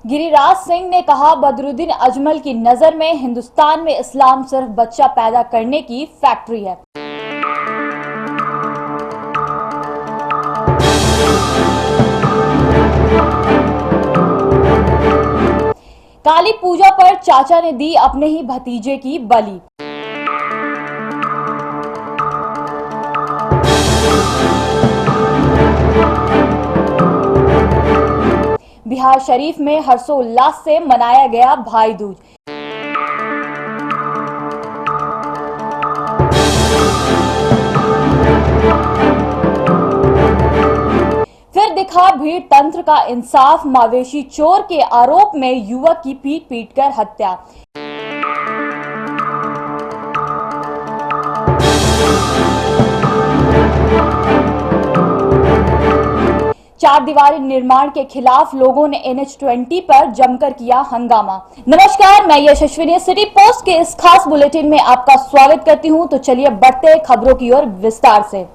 गिरिराज सिंह ने कहा, बदरुद्दीन अजमल की नजर में हिंदुस्तान में इस्लाम सिर्फ बच्चा पैदा करने की फैक्ट्री है। काली पूजा पर चाचा ने दी अपने ही भतीजे की बलि। बिहार शरीफ में हर्षोल्लास से मनाया गया भाई दूज। फिर दिखा भीड़ तंत्र का इंसाफ, मवेशी चोर के आरोप में युवक की पीट कर हत्या। चार दीवारी निर्माण के खिलाफ लोगों ने NH20 पर जमकर किया हंगामा। नमस्कार, मैं यशस्विनी सिटी पोस्ट के इस खास बुलेटिन में आपका स्वागत करती हूं। तो चलिए बढ़ते खबरों की ओर विस्तार से।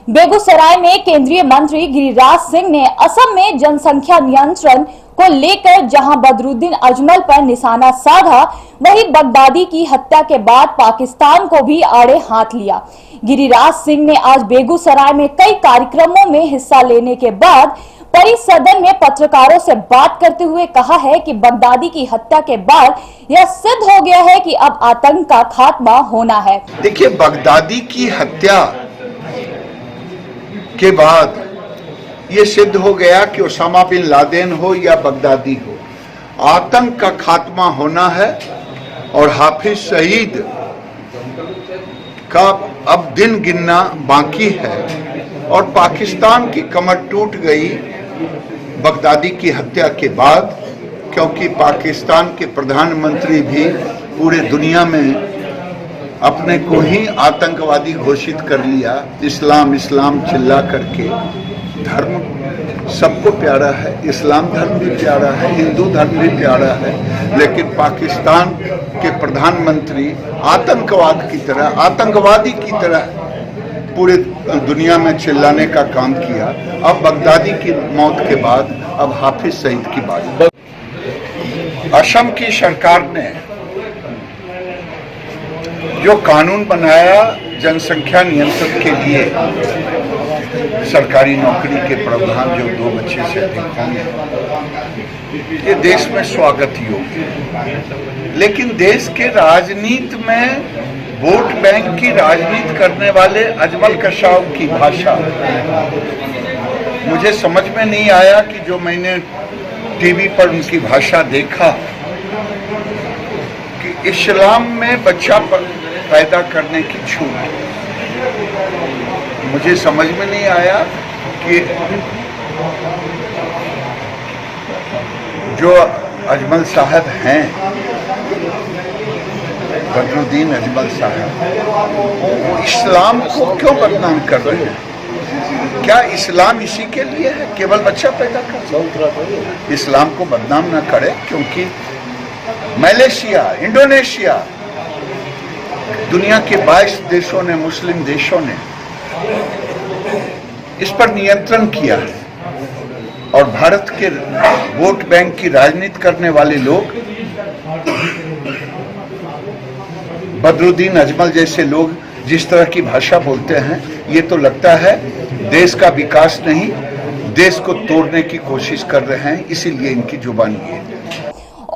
बेगूसराय में केंद्रीय मंत्री गिरिराज सिंह ने असम में जनसंख्या नियंत्रण को लेकर जहां बदरुद्दीन अजमल पर निशाना साधा, वहीं बगदादी की हत्या के बाद पाकिस्तान को भी आड़े हाथ लिया। गिरिराज सिंह ने आज बेगूसराय में कई कार्यक्रमों में हिस्सा लेने के बाद परिसदन में पत्रकारों से बात करते हुए कहा है कि बगदादी की हत्या के बाद यह सिद्ध हो गया है कि अब आतंक का खात्मा होना है। देखिए, बगदादी की हत्या के बाद ये सिद्ध हो गया कि ओसामा बिन लादेन हो या बगदादी हो, आतंक का खात्मा होना है और हाफिज सईद का अब दिन गिनना बाकी है और पाकिस्तान की कमर टूट गई बगदादी की हत्या के बाद, क्योंकि पाकिस्तान के प्रधानमंत्री भी पूरे दुनिया में अपने को ही आतंकवादी घोषित कर लिया। इस्लाम इस्लाम चिल्ला करके, धर्म सबको प्यारा है, इस्लाम धर्म भी प्यारा है, हिंदू धर्म भी प्यारा है, लेकिन पाकिस्तान के प्रधानमंत्री आतंकवाद की तरह, आतंकवादी की तरह पूरे दुनिया में चिल्लाने का काम किया। अब बगदादी की मौत के बाद अब हाफिज सईद की बारी। असम की सरकार ने जो कानून बनाया जनसंख्या नियंत्रण के लिए, सरकारी नौकरी के प्रावधान जो 2 बच्चे से अधिक होंगे, ये देश में स्वागत योग्य। लेकिन देश के राजनीति में वोट बैंक की राजनीति करने वाले अजमल कसाब की भाषा मुझे समझ में नहीं आया कि जो मैंने टीवी पर उनकी भाषा देखा कि इस्लाम में बच्चा पैदा करने की छूट, मुझे समझ में नहीं आया कि जो अजमल साहब हैं, बदरुद्दीन अजमल साहब, वो इस्लाम को क्यों बदनाम कर रहे हैं? क्या इस्लाम इसी के लिए है, केवल बच्चा पैदा कर? इस्लाम को बदनाम ना करे, क्योंकि मलेशिया, इंडोनेशिया, दुनिया के 22 देशों ने, मुस्लिम देशों ने इस पर नियंत्रण किया है और भारत के वोट बैंक की राजनीति करने वाले लोग, बदरुद्दीन अजमल जैसे लोग जिस तरह की भाषा बोलते हैं, ये तो लगता है देश का विकास नहीं, देश को तोड़ने की कोशिश कर रहे हैं, इसीलिए इनकी जुबानी है।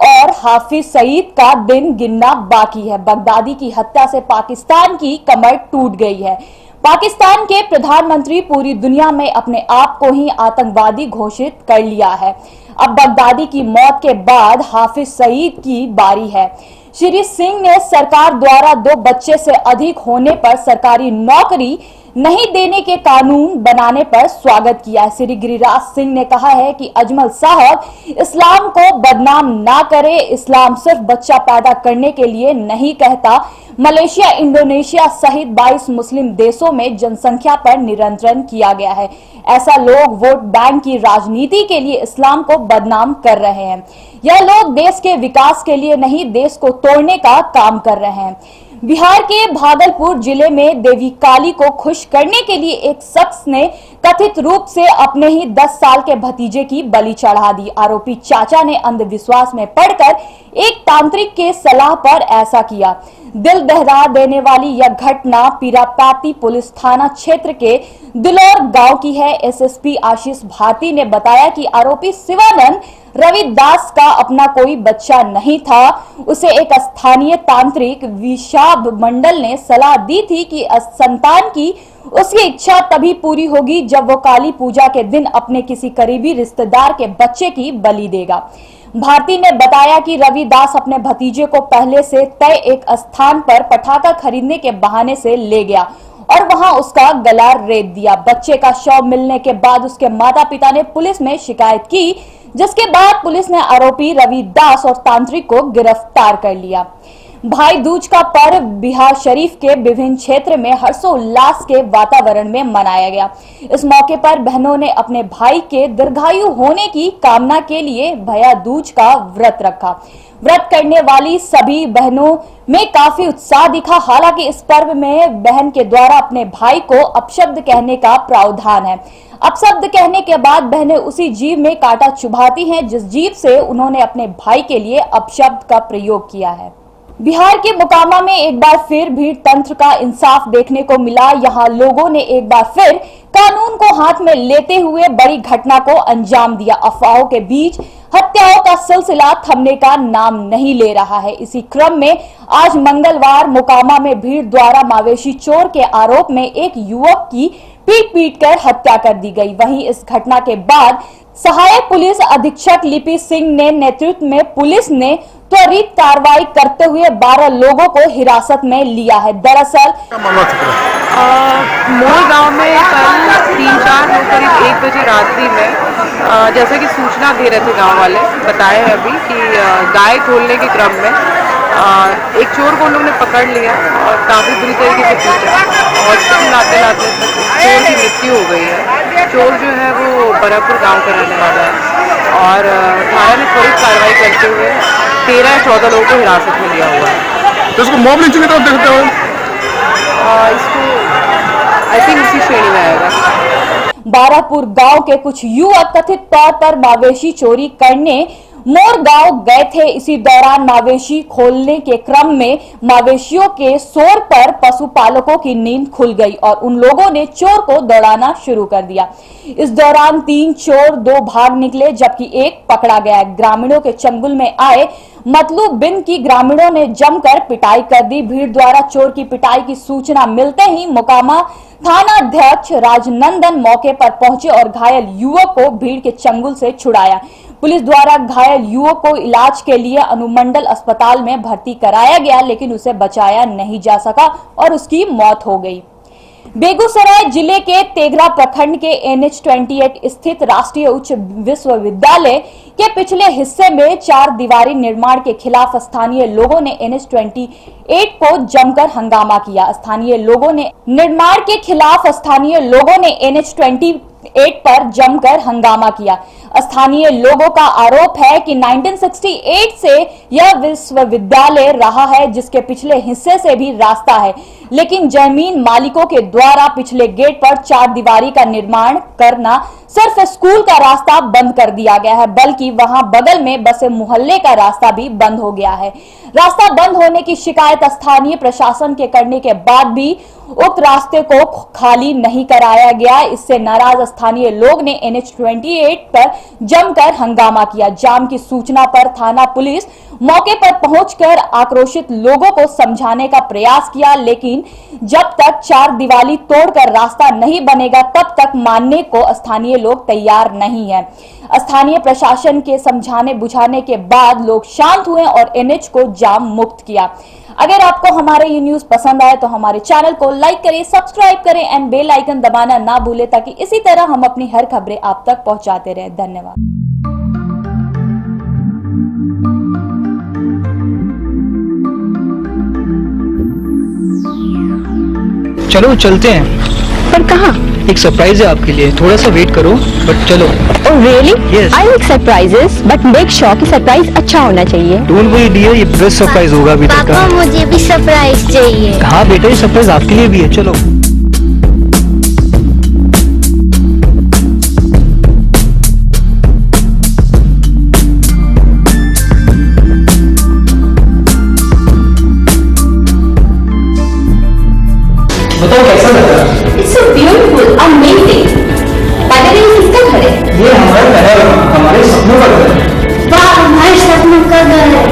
और हाफिज सईद का दिन गिनना बाकी है। बगदादी की हत्या से पाकिस्तान की कमर टूट गई है। पाकिस्तान के प्रधानमंत्री पूरी दुनिया में अपने आप को ही आतंकवादी घोषित कर लिया है। अब बगदादी की मौत के बाद हाफिज सईद की बारी है। श्री सिंह ने सरकार द्वारा 2 बच्चे से अधिक होने पर सरकारी नौकरी नहीं देने के कानून बनाने पर स्वागत किया है। श्री गिरिराज सिंह ने कहा है कि अजमल साहब इस्लाम को बदनाम ना करे, इस्लाम सिर्फ बच्चा पैदा करने के लिए नहीं कहता। मलेशिया, इंडोनेशिया सहित 22 मुस्लिम देशों में जनसंख्या पर नियंत्रण किया गया है। ऐसा लोग वोट बैंक की राजनीति के लिए इस्लाम को बदनाम कर रहे हैं। यह लोग देश के विकास के लिए नहीं, देश को तोड़ने का काम कर रहे हैं। बिहार के भागलपुर जिले में देवी काली को खुश करने के लिए एक शख्स ने कथित रूप से अपने ही 10 साल के भतीजे की बलि चढ़ा दी। आरोपी चाचा ने अंधविश्वास में पड़कर एक तांत्रिक के सलाह पर ऐसा किया। दिल दहला देने वाली यह घटना पीरापाती पुलिस थाना क्षेत्र के दिलौर गांव की है। एसएसपी आशीष भारती ने बताया कि आरोपी शिवानंद रविदास का अपना कोई बच्चा नहीं था। उसे एक स्थानीय तांत्रिक विशाब मंडल ने सलाह दी थी कि संतान की उसकी इच्छा तभी पूरी होगी जब वो काली पूजा के दिन अपने किसी करीबी रिश्तेदार के बच्चे की बलि देगा। भारती ने बताया कि रविदास अपने भतीजे को पहले से तय एक स्थान पर पटाखा खरीदने के बहाने से ले गया और वहां उसका गला रेत दिया। बच्चे का शव मिलने के बाद उसके माता पिता ने पुलिस में शिकायत की, जिसके बाद पुलिस ने आरोपी रविदास और तांत्रिक को गिरफ्तार कर लिया। भाई दूज का पर्व बिहार शरीफ के विभिन्न क्षेत्र में हर्षोल्लास के वातावरण में मनाया गया। इस मौके पर बहनों ने अपने भाई के दीर्घायु होने की कामना के लिए भैया दूज का व्रत रखा। व्रत करने वाली सभी बहनों में काफी उत्साह दिखा। हालांकि इस पर्व में बहन के द्वारा अपने भाई को अपशब्द कहने का प्रावधान है। अपशब्द कहने के बाद बहनें उसी जीभ में कांटा चुभाती हैं जिस जीभ से उन्होंने अपने भाई के लिए अपशब्द का प्रयोग किया है। बिहार के मोकामा में एक बार फिर भीड़ तंत्र का इंसाफ देखने को मिला। यहां लोगों ने एक बार फिर कानून को हाथ में लेते हुए बड़ी घटना को अंजाम दिया। अफवाहों के बीच हत्याओं का सिलसिला थमने का नाम नहीं ले रहा है। इसी क्रम में आज मंगलवार मोकामा में भीड़ द्वारा मवेशी चोर के आरोप में एक युवक की पीट कर हत्या कर दी गई। वहीं इस घटना के बाद सहायक पुलिस अधीक्षक लिपि सिंह ने नेतृत्व में पुलिस ने त्वरित कार्रवाई करते हुए 12 लोगों को हिरासत में लिया है। दरअसल मोर गांव में कल 3-4 करीब 1 बजे रात्रि में जैसा कि सूचना दे रहे थे गांव वाले, बताए हैं अभी कि गाय खोलने के क्रम में एक चोर को लोगों ने पकड़ लिया और काफ़ी बुरी तरीके से पीटा। हॉस्पिटल लाते लाते चोर की मृत्यु हो गई है। चोर जो है वो बरापुर गांव का रहने वाला है और थाना ने त्वरित कार्रवाई करते हुए 13 या 14 लोगों को हिरासत में लिया हुआ है। तो इसको मॉब लिंचिंग की तरफ देखते हो? इसको आई थिंक इसी श्रेणी में आएगा। बारापुर गांव के कुछ युवक कथित तौर पर मवेशी चोरी करने मोर गांव गए थे। इसी दौरान मवेशी खोलने के क्रम में मवेशियों के शोर पर पशुपालकों की नींद खुल गई और उन लोगों ने चोर को दौड़ाना शुरू कर दिया। इस दौरान 3 चोर 2 भाग निकले जबकि एक पकड़ा गया। ग्रामीणों के चंगुल में आए मतलूब बिन की ग्रामीणों ने जमकर पिटाई कर दी। भीड़ द्वारा चोर की पिटाई की सूचना मिलते ही मोकामा थानाध्यक्ष राजनंदन मौके पर पहुंचे और घायल युवक को भीड़ के चंगुल से छुड़ाया। पुलिस द्वारा घायल युवक को इलाज के लिए अनुमंडल अस्पताल में भर्ती कराया गया, लेकिन उसे बचाया नहीं जा सका और उसकी मौत हो गई। बेगूसराय जिले के तेघरा प्रखंड के NH-28 स्थित राष्ट्रीय उच्च विश्वविद्यालय के पिछले हिस्से में 4 दीवारी निर्माण के खिलाफ स्थानीय लोगों ने NH-28 को जमकर हंगामा किया। स्थानीय लोगों ने निर्माण के खिलाफ NH-28 पर जमकर हंगामा किया। स्थानीय लोगों का आरोप है कि 1968 से यह विश्वविद्यालय रहा है, जिसके पिछले हिस्से से भी रास्ता है, लेकिन जमीन मालिकों के द्वारा पिछले गेट पर 4 दीवारी का निर्माण करना सिर्फ स्कूल का रास्ता बंद कर दिया गया है, बल्कि वहां बगल में बसे मोहल्ले का रास्ता भी बंद हो गया है। रास्ता बंद होने की शिकायत स्थानीय प्रशासन के करने के बाद भी उक्त रास्ते को खाली नहीं कराया गया। इससे नाराज स्थानीय लोग ने NH-28 पर जमकर हंगामा किया। जाम की सूचना पर थाना पुलिस मौके पर पहुंचकर आक्रोशित लोगों को समझाने का प्रयास किया, लेकिन जब तक 4 दीवारी तोड़कर रास्ता नहीं बनेगा तब तक मानने को स्थानीय लोग तैयार नहीं है। स्थानीय प्रशासन के समझाने बुझाने के बाद लोग शांत हुए और NH को जाम मुक्त किया। अगर आपको हमारे ये न्यूज पसंद आए तो हमारे चैनल को लाइक करें, सब्सक्राइब करें एंड बेल आइकन दबाना ना भूलें, ताकि इसी तरह हम अपनी हर खबरें आप तक पहुंचाते रहें। धन्यवाद। चलो चलते हैं। पर कहाँ? एक सरप्राइज है आपके लिए, थोड़ा सा वेट करो, बट चलो। Oh really? Yes. I like surprises, but make sure कि सरप्राइज अच्छा होना चाहिए। डोंट वरी डियर, ये बेस्ट सरप्राइज होगा अभी तक पापा का। मुझे भी सरप्राइज चाहिए। हाँ बेटा, ये सरप्राइज आपके लिए भी है, चलो। बताओ कैसा लगा? It's so beautiful, amazing. By the way, किसका घर है? ये हमारा घर है, हमारे सपनों का घर है। वाह, हमारे सपनों का घर है।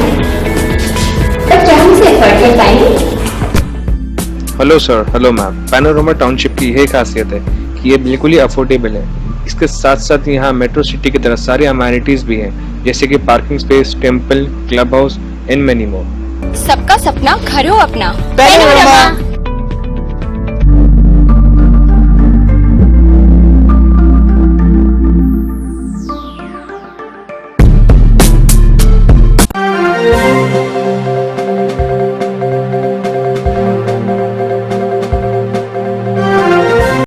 पर क्या हम इसे अफोर्ड कर पाएंगे? Hello sir, hello ma'am. Panorama township की यही खासियत है कि ये बिल्कुल ही अफोर्डेबल है। इसके साथ साथ यहाँ मेट्रो सिटी की तरह सारी अमेनिटीज भी हैं, जैसे कि parking space, temple, club house and many more. सबका सपना घर हो अपना। पैनोरमा।